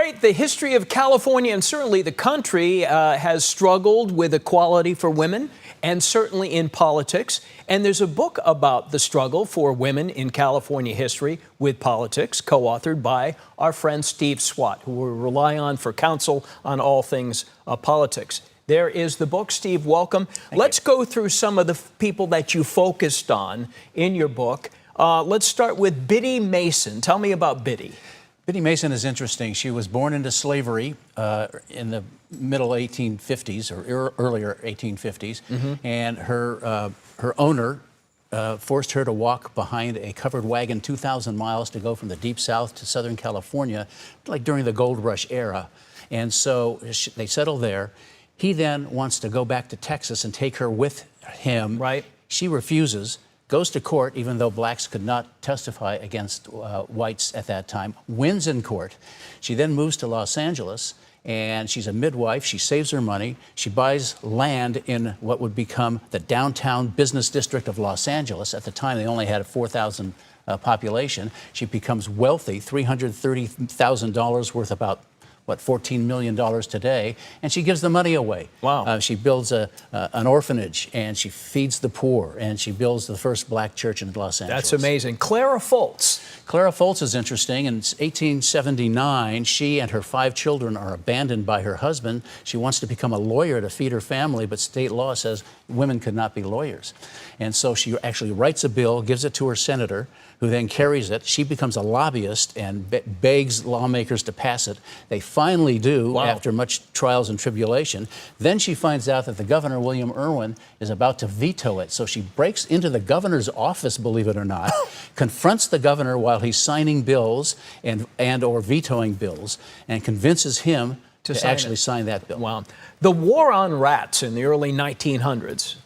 right, the history of California and certainly the country has struggled with equality for women and certainly in politics. And there's a book about the struggle for women in California history with politics, co-authored by our friend Steve Swatt, who we rely on for counsel on all things politics. There is the book. Steve, welcome. Let's go through some of the people that you focused on in your book. Let's start with Biddy Mason. Tell me about Biddy. Biddy Mason is interesting. She was born into slavery in the middle 1850s or earlier 1850s, and her owner forced her to walk behind a covered wagon 2,000 miles to go from the deep south to Southern California, like during the gold rush era. And so they settle there. He then wants to go back to Texas and take her with him. Right. She refuses. Goes to court, even though blacks could not testify against whites at that time, wins in court. She then moves to Los Angeles, and she's a midwife. She saves her money. She buys land in what would become the downtown business district of Los Angeles. At the time, they only had a 4,000 population. She becomes wealthy, $330,000 worth, about what, $14 million today, and she gives the money away. Wow. She builds an orphanage, and she feeds the poor, and she builds the first black church in Los Angeles. That's amazing. Clara Foltz. Clara Foltz is interesting. In 1879, she and her 5 children are abandoned by her husband. She wants to become a lawyer to feed her family, but state law says women could not be lawyers. And so she actually writes a bill, gives it to her senator, who then carries it. She becomes a lobbyist and begs lawmakers to pass it. They finally do, after much trials and tribulation. Then she finds out that the governor, William Irwin, is about to veto it. So she breaks into the governor's office, believe it or not, confronts the governor while he's signing bills and or vetoing bills, and convinces him to actually sign that bill. Wow. The war on rats in the early 1900s.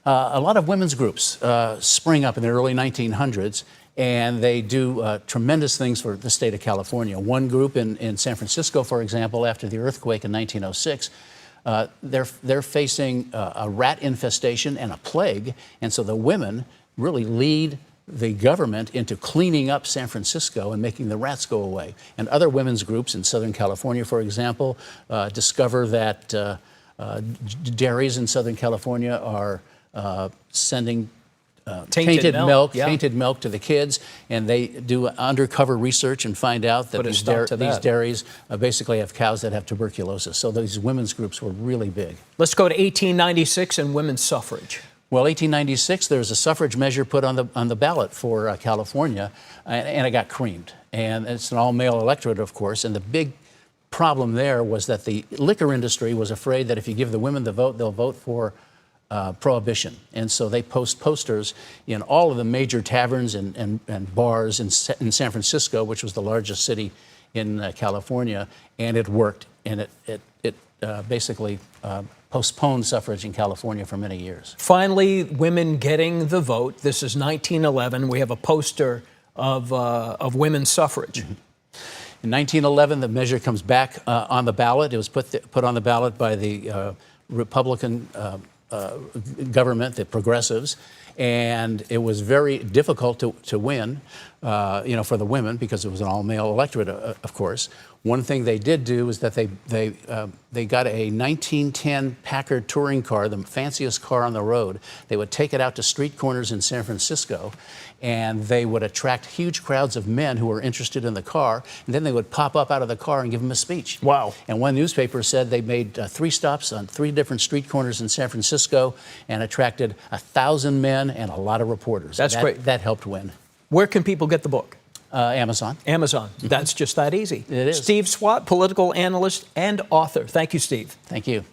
A lot of women's groups spring up in the early 1900s, and they do tremendous things for the state of California. One group in San Francisco, for example, after the earthquake in 1906, they're facing a rat infestation and a plague, and so the women really lead the government into cleaning up San Francisco and making the rats go away. And other women's groups in Southern California, for example, discover that dairies in Southern California are sending tainted milk to the kids, and they do undercover research and find out that these dairies basically have cows that have tuberculosis. So these women's groups were really big. Let's go to 1896 and women's suffrage. Well, 1896, there was a suffrage measure put on the ballot for California, and it got creamed. And it's an all-male electorate, of course, and the big problem there was that the liquor industry was afraid that if you give the women the vote, they'll vote for prohibition. And so they post posters in all of the major taverns and bars in San Francisco, which was the largest city in California, and it worked. And it basically postponed suffrage in California for many years. Finally, women getting the vote. This is 1911. We have a poster of women's suffrage. In 1911, the measure comes back on the ballot. It was put on the ballot by the Republican government, the progressives, and it was very difficult to win, for the women, because it was an all-male electorate, of course. One thing they did do is that they got a 1910 Packard touring car, the fanciest car on the road. They would take it out to street corners in San Francisco, and they would attract huge crowds of men who were interested in the car, and then they would pop up out of the car and give them a speech. Wow. And one newspaper said they made 3 stops on 3 different street corners in San Francisco and attracted 1,000 men and a lot of reporters. That's great. That helped win. Where can people get the book? Amazon. Amazon. That's just that easy. It is. Steve Swatt, political analyst and author. Thank you, Steve. Thank you.